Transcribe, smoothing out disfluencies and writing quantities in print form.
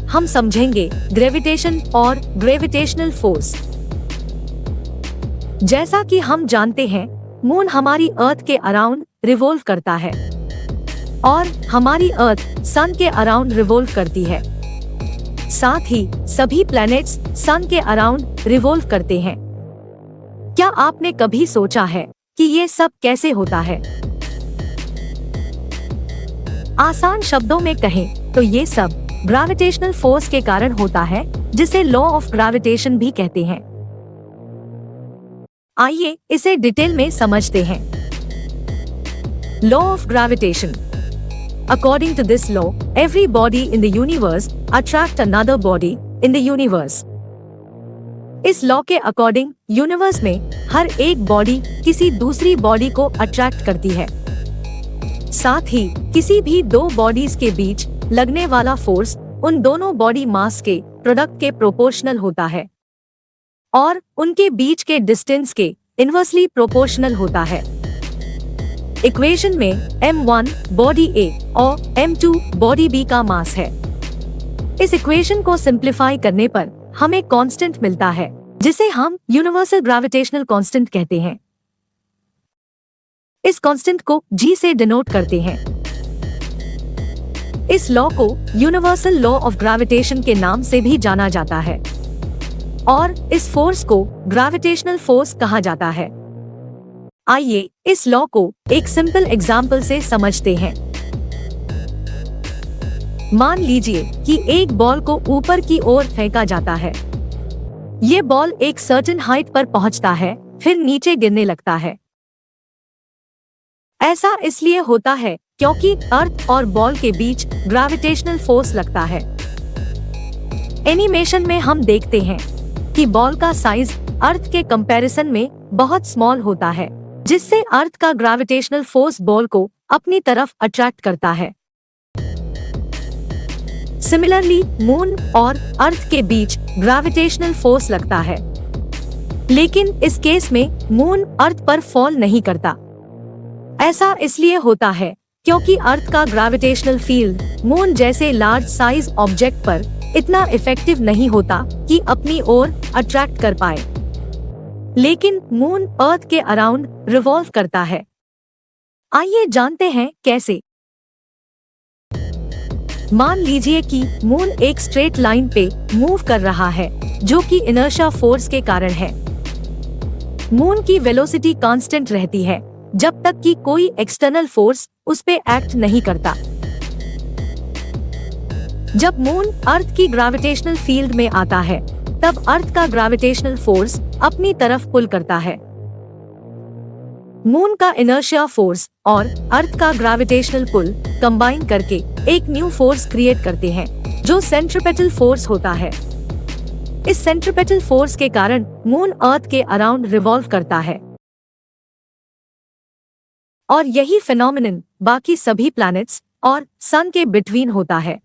हम समझेंगे ग्रेविटेशन और ग्रेविटेशनल फोर्स। जैसा कि हम जानते हैं, मून हमारी अर्थ के अराउंड रिवॉल्व करता है और हमारी अर्थ सन के अराउंड रिवॉल्व करती है। साथ ही सभी प्लैनेट्स सन के अराउंड रिवॉल्व करते हैं। क्या आपने कभी सोचा है कि ये सब कैसे होता है? आसान शब्दों में कहें तो ये सब ग्रेविटेशनल फोर्स के कारण होता है, जिसे लॉ ऑफ ग्रेविटेशन भी कहते हैं। आइए इसे डिटेल में समझते हैं। Law of gravitation. According to this law, every body in the universe attract another body in the universe. इस लॉ के अकॉर्डिंग यूनिवर्स में हर एक बॉडी किसी दूसरी बॉडी को अट्रैक्ट करती है। साथ ही किसी भी दो बॉडीज के बीच लगने वाला फोर्स उन दोनों बॉडी मास के प्रोडक्ट के प्रोपोर्शनल होता है और उनके बीच के डिस्टेंस के इनवर्सली प्रोपोर्शनल होता है। इक्वेशन में m1 बॉडी A और m2 बॉडी B का मास है। इस इक्वेशन को सिंप्लीफाई करने पर हमें कांस्टेंट मिलता है, जिसे हम यूनिवर्सल ग्रेविटेशनल कांस्टेंट कहते हैं। इस कांस्टेंट को G से डिनोट करते हैं। इस लॉ को यूनिवर्सल लॉ ऑफ ग्रेविटेशन के नाम से भी जाना जाता है और इस फोर्स को ग्रेविटेशनल फोर्स कहा जाता है। आइए इस लॉ को एक सिंपल एग्जाम्पल से समझते हैं। मान लीजिए कि एक बॉल को ऊपर की ओर फेंका जाता है। ये बॉल एक सर्टेन हाइट पर पहुंचता है, फिर नीचे गिरने लगता है। ऐसा इसलिए होता है क्योंकि अर्थ और बॉल के बीच ग्रेविटेशनल फोर्स लगता है। एनिमेशन में हम देखते हैं कि बॉल का साइज अर्थ के कंपैरिजन में बहुत स्मॉल होता है, जिससे अर्थ का ग्रेविटेशनल फोर्स बॉल को अपनी तरफ अट्रैक्ट करता है। सिमिलरली मून और अर्थ के बीच ग्रेविटेशनल फोर्स लगता है, लेकिन इस केस में मून अर्थ पर फॉल नहीं करता। ऐसा इसलिए होता है क्योंकि अर्थ का ग्रेविटेशनल फील्ड मून जैसे लार्ज साइज ऑब्जेक्ट पर इतना इफेक्टिव नहीं होता कि अपनी ओर अट्रैक्ट कर पाए, लेकिन मून अर्थ के अराउंड रिवॉल्व करता है। आइए जानते हैं कैसे। मान लीजिए कि मून एक स्ट्रेट लाइन पे मूव कर रहा है, जो कि इनर्शिया फोर्स के कारण है। मून की वेलोसिटी कांस्टेंट रहती है जब तक कि कोई एक्सटर्नल फोर्स उस पे एक्ट नहीं करता। जब मून अर्थ की ग्रेविटेशनल फील्ड में आता है, तब अर्थ का ग्रेविटेशनल फोर्स अपनी तरफ पुल करता है। मून का इनर्शिया फोर्स और अर्थ का ग्रेविटेशनल पुल कंबाइन करके एक न्यू फोर्स क्रिएट करते हैं, जो सेंट्रीपेटल फोर्स होता है। इस सेंट्रीपेटल फोर्स के कारण मून अर्थ के अराउंड रिवॉल्व करता है और यही फिनोमिनन बाकी सभी प्लैनेट्स और सन के बिटवीन होता है।